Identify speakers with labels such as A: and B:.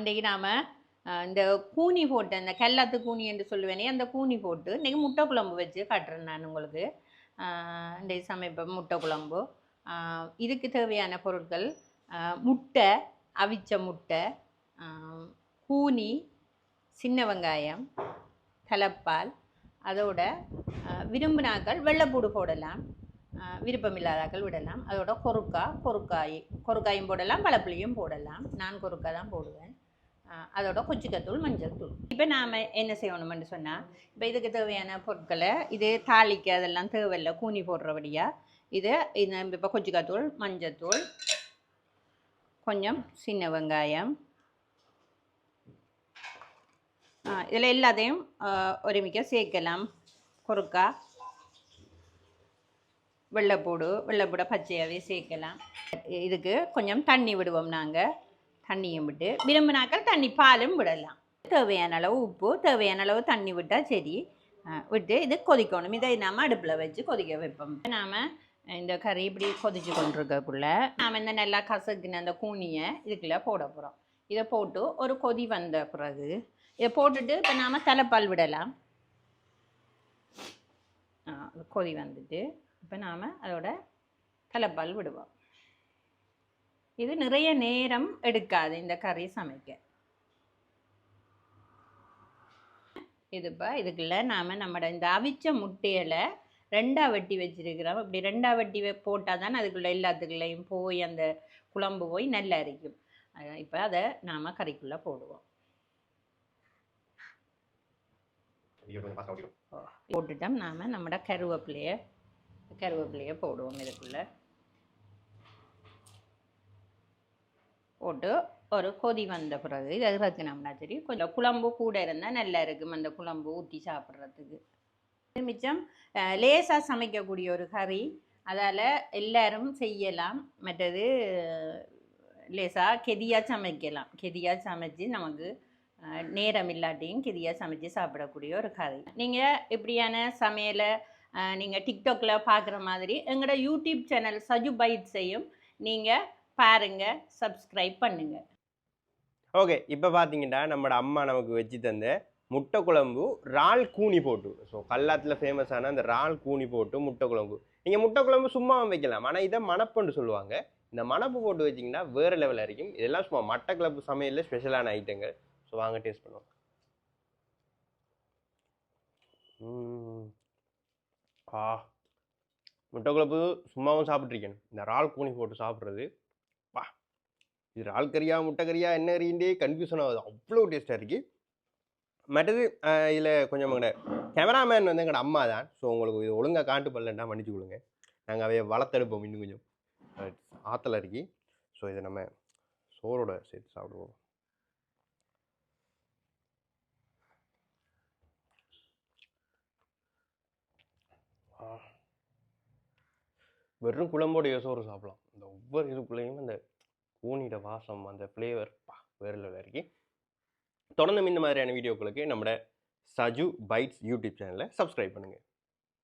A: இன்றைக்கு நாம் இந்த கூனி போட்டு அந்த கல்லாத்து கூனி என்று சொல்லுவேனே அந்த கூனி போட்டு இன்றைக்கி முட்டை குழம்பு வச்சு காட்டுறேன் நான் உங்களுக்கு. இன்றைக்கு சமைப்பேன் முட்டை குழம்பு. இதுக்கு தேவையான பொருட்கள் முட்டை, அவிச்ச முட்டை, கூனி, சின்ன வெங்காயம், தலைப்பால், அதோட விரும்பினாக்கள் வெள்ளைப்பூடு போடலாம், விருப்பமில்லாதாக்கள் விடலாம். அதோட கொருக்காயும் போடலாம், பழப்புளியும் போடலாம். நான் கொருக்காய் தான் போடுவேன். அதோட கொச்சிக்கத்தூள், மஞ்சள் தூள். இப்போ நாம் என்ன செய்யணும்னு சொன்னால், இப்போ இதுக்கு தேவையான பொருட்களை இது தாளிக்கு அதெல்லாம் தேவையில்லை கூனி போடுறபடியாக இது இப்போ கொச்சிக்கத்தூள், மஞ்சள் தூள், கொஞ்சம் சின்ன வெங்காயம், இதில் எல்லாத்தையும் ஒருமிக்க சேர்க்கலாம். கொருக்காய், வெள்ளைப்பூடை பச்சையாகவே சேர்க்கலாம். இதுக்கு கொஞ்சம் தண்ணி விடுவோம். நாங்கள் தண்ணியும் விட்டு விரும்பினாக்கள் தண்ணி பாலும் விடலாம். தேவையான அளவு உப்பு, தேவையான அளவு தண்ணி விட்டால் சரி. விட்டு இது கொதிக்கணும். இதை நாம் அடுப்பில் வச்சு கொதிக்க வைப்போம். நாம் இந்த கறி இப்படி கொதிச்சு கொண்டிருக்கக்குள்ள நாம் இந்த நல்லா கசக்குன்னு அந்த கூனியை இதுக்குள்ளே போட போகிறோம். இதை போட்டு ஒரு கொதி வந்த பிறகு இதை போட்டுட்டு இப்போ நாம் தலைப்பால் விடலாம். கொதி வந்துட்டு இப்போ நாம் அதோட தலைப்பால் விடுவோம். இது நிறைய நேரம் எடுக்காது இந்த கறி சமைக்க. இதுக்குள்ள நாம் நம்மளோட இந்த அவிச்ச முட்டையில் ரெண்டாக வெட்டி வச்சிருக்கிறோம். இப்படி ரெண்டாக வெட்டி போட்டால் தான் அதுக்குள்ளே எல்லாத்துக்குள்ளேயும் போய் அந்த குழம்பு போய் நல்லா இருக்கும். இப்போ அதை நாம் கறிக்குள்ளே போடுவோம். போட்டுட்டோம். நாம் நம்மளோட கருவேப்பிலையை போடுவோம். இதுக்குள்ளே போட்டு ஒரு கொதி வந்த பிறகு இதை இறக்குனோம்னா சரி. கொஞ்சம் குழம்பு கூட இருந்தால் நல்லா இருக்கும் அந்த குழம்பு ஊற்றி சாப்பிட்றதுக்கு. மிச்சம் லேசாக சமைக்கக்கூடிய ஒரு கறி, அதால் எல்லாரும் செய்யலாம். மற்றது லேசாக கெதியாக சமைக்கலாம். கெதியாக சமைச்சு நமக்கு நேரம் இல்லாட்டியும் கெதியாக சமைச்சு சாப்பிடக்கூடிய ஒரு கறி. நீங்கள் இப்படியான சமையலை நீங்கள் டிக்டாக்ல பார்க்குற மாதிரி எங்களோட யூடியூப் சேனல் சஜு பைட்ஸையும் நீங்கள் பாருங்கள், சப்ஸ்கிரைப் பண்ணுங்கள்.
B: ஓகே, இப்போ பார்த்தீங்கன்னா நம்மளோட அம்மா நமக்கு வச்சு தந்த முட்டை குழம்பு இறால் கூனி போட்டு. ஸோ கல்லாத்தில் ஃபேமஸான அந்த இறால் கூனி போட்டு முட்டை குழம்பு. நீங்கள் முட்டை குழம்பு சும்மா வைக்கலாம், ஆனால் இதை மணப்புன்னு சொல்லுவாங்க. இந்த மணப்பு போட்டு வச்சிங்கன்னா வேறு லெவலில் இருக்கும். இதெல்லாம் சும்மா மட்டக்களப்பு சமையலில் ஸ்பெஷலான ஐட்டங்கள். ஸோ வாங்க டேஸ்ட் பண்ணுவோம். முட்டை குழம்பு சும்மாவும் சாப்பிட்ருக்கேன். இந்த இறால் கூனி போட்டு சாப்பிட்றது வா, இது இறால் கறியா முட்டை கறியா என்ன கறிண்டே கன்ஃபியூஷன் ஆகுது. அவ்வளோ டேஸ்ட்டாக இருக்குது. மற்றது இதில் கொஞ்சம் கேமராமேன் வந்து எங்களோட அம்மா தான். ஸோ உங்களுக்கு இது ஒழுங்காக காட்டு பல்லண்டா மன்னிச்சு கொடுங்க. நாங்கள் அவைய வளர்த்தெடுப்போம் இன்னும் கொஞ்சம் ஆற்றல் இருக்கி. ஸோ இதை நம்ம சோறோட சேர்த்து சாப்பிடுவோம். வெறும் குழம்போடைய சோறு சாப்பிடலாம். இந்த ஒவ்வொரு இதுக்குள்ளேயும் அந்த கூனியோட வாசம், அந்த ஃப்ளேவர் வேறு லெவலில் இருக்கு. தொடர்ந்து இந்த மாதிரியான வீடியோக்களுக்கு நம்மளோட சஜு பைட்ஸ் யூடியூப் சேனலை சப்ஸ்கிரைப் பண்ணுங்கள்.